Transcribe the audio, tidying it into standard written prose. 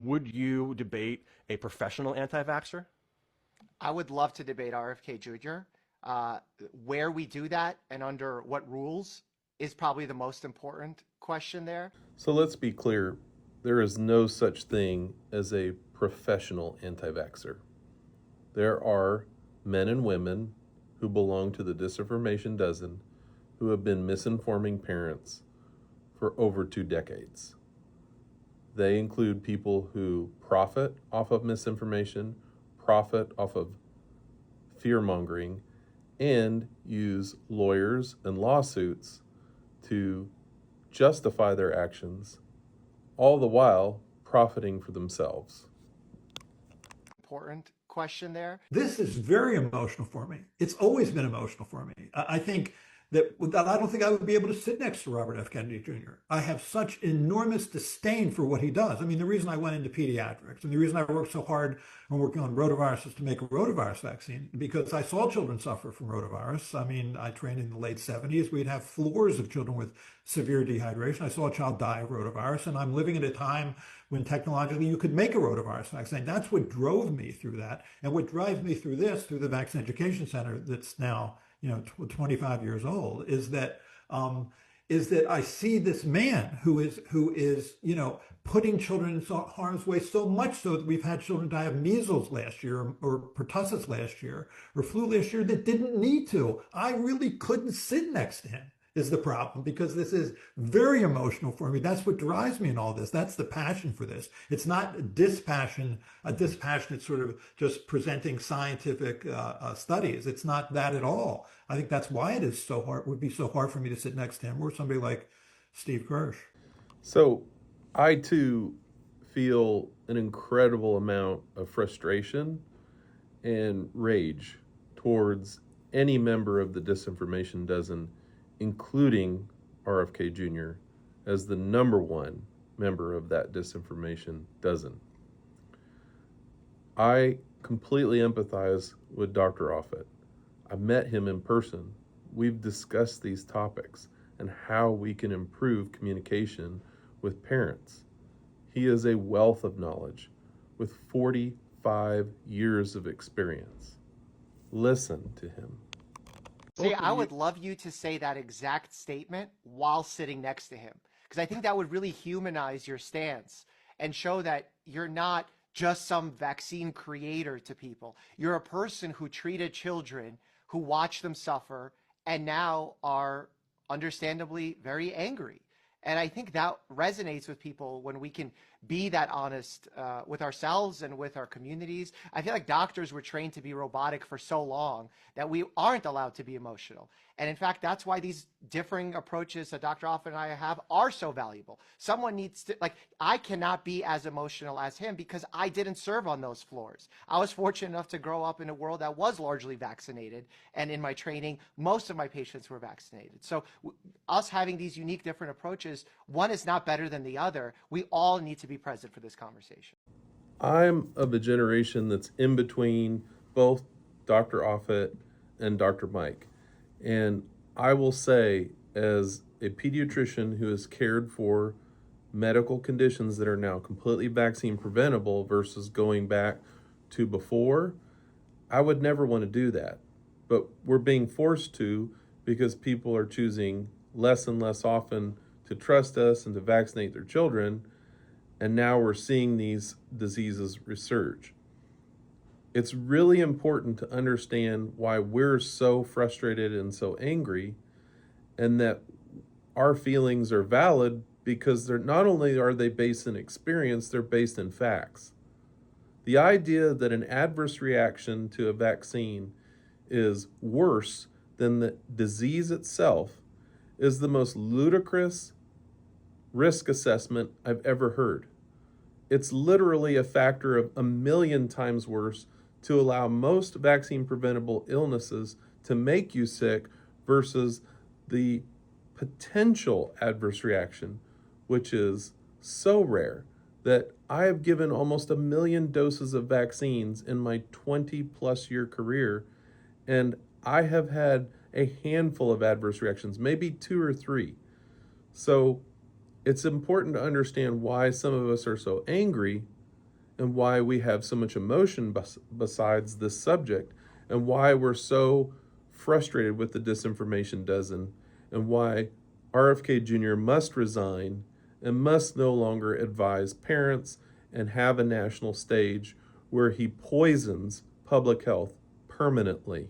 Would you debate a professional anti-vaxxer? I would love to debate RFK Jr. Uh, where we do that and under what rules is probably the most important question there. So let's be clear, there is no such thing as a professional anti vaxxer. There are men and women who belong to the disinformation dozen who have been misinforming parents for over 2 decades. They include people who profit off of misinformation, profit off of fear mongering, and use lawyers and lawsuits to justify their actions, all the while profiting for themselves. Important question there. This is very emotional for me. It's always been emotional for me. I think that I don't think I would be able to sit next to Robert F. Kennedy Jr. I have such enormous disdain for what he does. I mean, the reason I went into pediatrics and the reason I worked so hard on working on rotaviruses to make a rotavirus vaccine, because I saw children suffer from rotavirus. I mean, I trained in the late 70s. We'd have floors of children with severe dehydration. I saw a child die of rotavirus, and I'm living at a time when technologically you could make a rotavirus vaccine. That's what drove me through that. And what drives me through this, through the Vaccine Education Center that's now 25 years old, is that I see this man who is putting children in harm's way, so much so that we've had children die of measles last year or pertussis last year or flu last year that didn't need to. I really couldn't sit next to him is the problem, because this is very emotional for me. That's what drives me in all this. That's the passion for this. It's not a dispassionate sort of just presenting scientific studies. It's not that at all. I think that's why it is so hard, would be so hard for me to sit next to him or somebody like Steve Kirsch. So I too feel an incredible amount of frustration and rage towards any member of the disinformation dozen, including RFK Jr. as the number one member of that disinformation dozen. I completely empathize with Dr. Offit. I met him in person. We've discussed these topics and how we can improve communication with parents. He is a wealth of knowledge with 45 years of experience. Listen to him. See, I would love you to say that exact statement while sitting next to him, because I think that would really humanize your stance and show that you're not just some vaccine creator to people. You're a person who treated children, who watched them suffer, and now are understandably very angry. And I think that resonates with people when we can be that honest with ourselves and with our communities. I feel like doctors were trained to be robotic for so long that we aren't allowed to be emotional. And in fact, that's why these differing approaches that Dr. Offit and I have are so valuable. Someone needs to, like, I cannot be as emotional as him because I didn't serve on those floors. I was fortunate enough to grow up in a world that was largely vaccinated. And in my training, most of my patients were vaccinated. So us having these unique different approaches, one is not better than the other. We all need to be present for this conversation. I'm of a generation that's in between both Dr. Offit and Dr. Mike. And I will say, as a pediatrician who has cared for medical conditions that are now completely vaccine preventable versus going back to before, I would never want to do that. But we're being forced to, because people are choosing less and less often to trust us and to vaccinate their children. And now we're seeing these diseases resurge. It's really important to understand why we're so frustrated and so angry, and that our feelings are valid because they're not only are they based in experience, they're based in facts. The idea that an adverse reaction to a vaccine is worse than the disease itself is the most ludicrous risk assessment I've ever heard. It's literally a factor of 1,000,000 times worse to allow most vaccine preventable illnesses to make you sick versus the potential adverse reaction, which is so rare that I have given almost 1,000,000 doses of vaccines in my 20 plus year career, and I have had a handful of adverse reactions, maybe 2 or 3. So it's important to understand why some of us are so angry and why we have so much emotion besides this subject, and why we're so frustrated with the disinformation dozen, and why RFK Jr. must resign and must no longer advise parents and have a national stage where he poisons public health permanently.